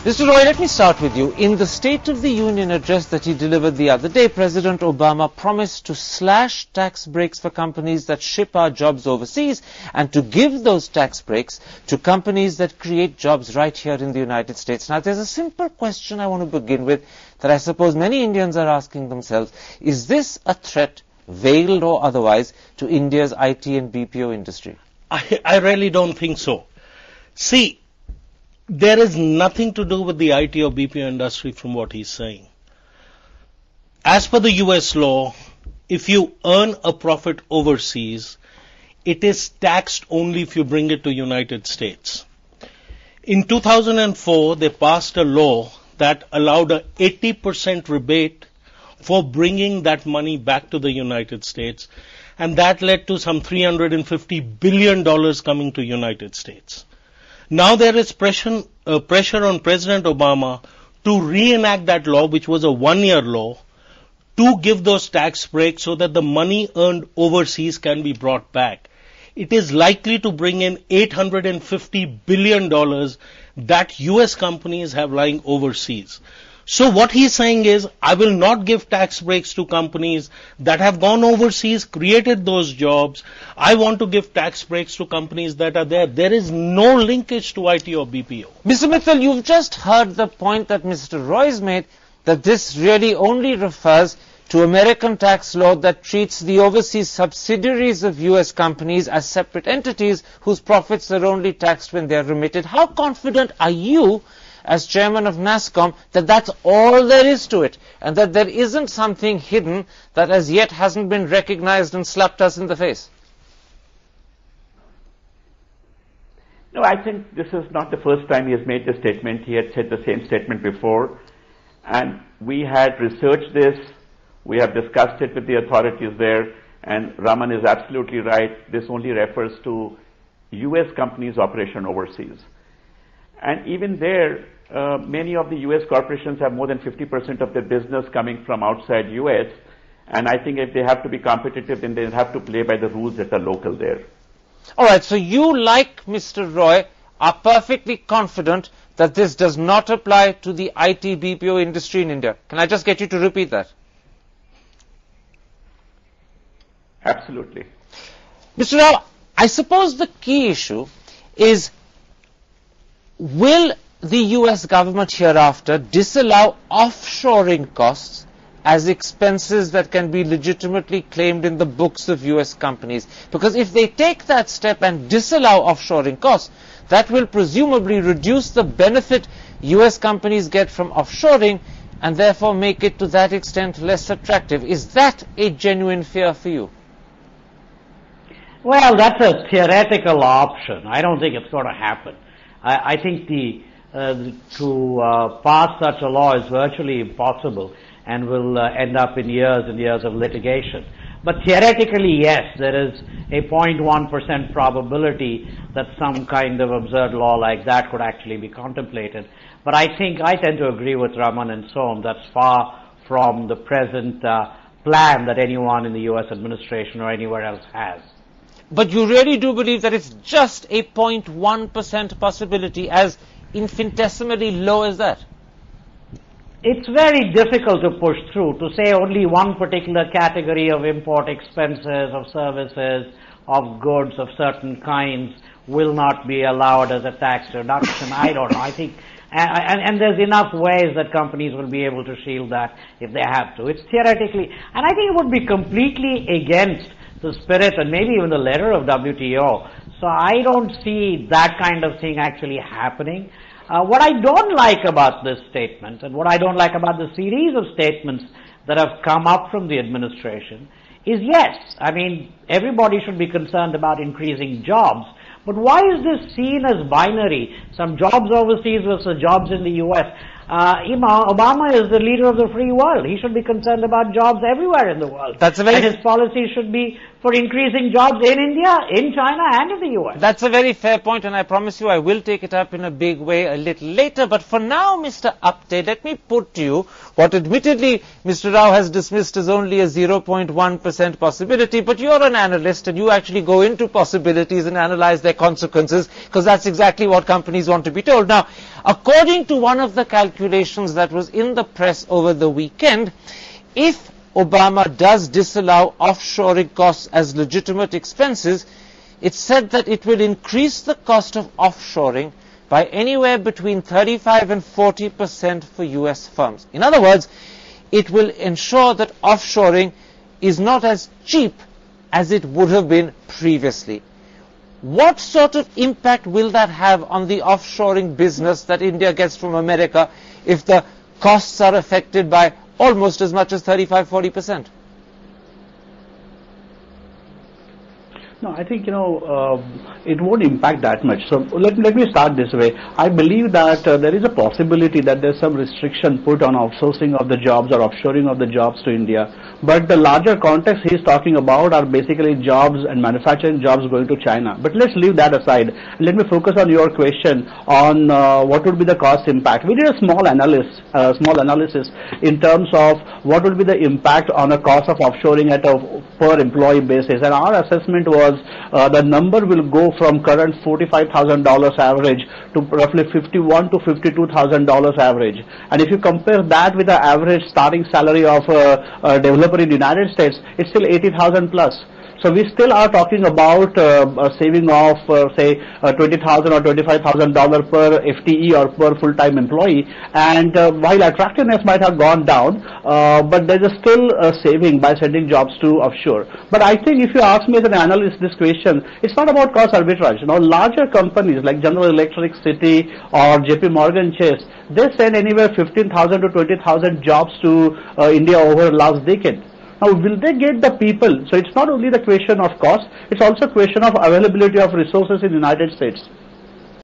Mr. Roy, let me start with you. In the State of the Union address that he delivered the other day, President Obama promised to slash tax breaks for companies that ship our jobs overseas and to give those tax breaks to companies that create jobs right here in the United States. Now, there's a simple question I want to begin with that I suppose many Indians are asking themselves. Is this a threat, veiled or otherwise, to India's IT and BPO industry? I really don't think so. See, there is nothing to do with the IT or BPO industry from what he's saying. As per the US law, if you earn a profit overseas, it is taxed only if you bring it to United States. In 2004, they passed a law that allowed a 80% rebate for bringing that money back to the United States, and that led to some $350 billion coming to United States. Now there is pressure on President Obama to reenact that law, which was a one-year law, to give those tax breaks so that the money earned overseas can be brought back. It is likely to bring in $850 billion that US companies have lying overseas. So what he's saying is, I will not give tax breaks to companies that have gone overseas, created those jobs. I want to give tax breaks to companies that are there. There is no linkage to IT or BPO. Mr. Mittal, you've just heard the point that Mr. Roy's made, that this really only refers to American tax law that treats the overseas subsidiaries of US companies as separate entities whose profits are only taxed when they are remitted. How confident are you, as chairman of NASSCOM, that that's all there is to it, and that there isn't something hidden that as yet hasn't been recognized and slapped us in the face? No, I think this is not the first time he has made this statement. He had said the same statement before, and we had researched this, we have discussed it with the authorities there, and Raman is absolutely right. This only refers to US companies' operation overseas. And even there, many of the US corporations have more than 50% of their business coming from outside US, and I think if they have to be competitive, then they have to play by the rules that are local there. All right, so you, like Mr. Roy, are perfectly confident that this does not apply to the IT BPO industry in India. Can I just get you to repeat that? Absolutely. Mr. Rao, I suppose the key issue is, will the US government hereafter disallow offshoring costs as expenses that can be legitimately claimed in the books of US companies? Because if they take that step and disallow offshoring costs, that will presumably reduce the benefit US companies get from offshoring and therefore make it to that extent less attractive. Is that a genuine fear for you? Well, that's a theoretical option. I don't think it's going to happen. I think to pass such a law is virtually impossible and will end up in years and years of litigation. But theoretically, yes, there is a 0.1% probability that some kind of absurd law like that could actually be contemplated. But I think I tend to agree with Raman and Som. That's far from the present plan that anyone in the US administration or anywhere else has. But you really do believe that it's just a 0.1% possibility, as infinitesimally low as that? It's very difficult to push through, to say only one particular category of import expenses, of services, of goods of certain kinds will not be allowed as a tax deduction. I don't know. I think, and there's enough ways that companies will be able to shield that if they have to. It's theoretically, and I think it would be completely against the spirit and maybe even the letter of WTO. So I don't see that kind of thing actually happening. What I don't like about this statement, and what I don't like about the series of statements that have come up from the administration, is yes, I mean, everybody should be concerned about increasing jobs, but why is this seen as binary? Some jobs overseas versus jobs in the US. Obama is the leader of the free world. He should be concerned about jobs everywhere in the world. And his policy should be for increasing jobs in India, in China, and in the US. That's a very fair point, and I promise you I will take it up in a big way a little later. But for now, Mr. Apte, let me put to you what admittedly Mr. Rao has dismissed as only a 0.1% possibility, but you're an analyst and you actually go into possibilities and analyze their consequences, because that's exactly what companies want to be told. Now, according to one of the calculations that was in the press over the weekend, if Obama does disallow offshoring costs as legitimate expenses, it's said that it will increase the cost of offshoring by anywhere between 35 and 40% for US firms. In other words, it will ensure that offshoring is not as cheap as it would have been previously. What sort of impact will that have on the offshoring business that India gets from America if the costs are affected by almost as much as 35-40%? No, I think, it won't impact that much. So let me start this way. I believe that there is a possibility that there's some restriction put on outsourcing of the jobs or offshoring of the jobs to India. But the larger context he's talking about are basically jobs and manufacturing jobs going to China. But let's leave that aside. Let me focus on your question on what would be the cost impact. We did a small analysis in terms of what would be the impact on a cost of offshoring at a per employee basis. And our assessment was the number will go from current $45,000 average to roughly $51,000 to $52,000 average. And if you compare that with the average starting salary of a developer in the United States, it's still 80,000 plus. So we still are talking about a saving of say $20,000 or $25,000 per FTE or per full-time employee. And while attractiveness might have gone down, but there is still a saving by sending jobs to offshore. But I think if you ask me as an analyst this question, it's not about cost arbitrage. Larger companies like General Electric, Citi, or JP Morgan Chase, they send anywhere 15,000 to 20,000 jobs to India over the last decade. Now, will they get the people? So it's not only the question of cost, it's also a question of availability of resources in the United States.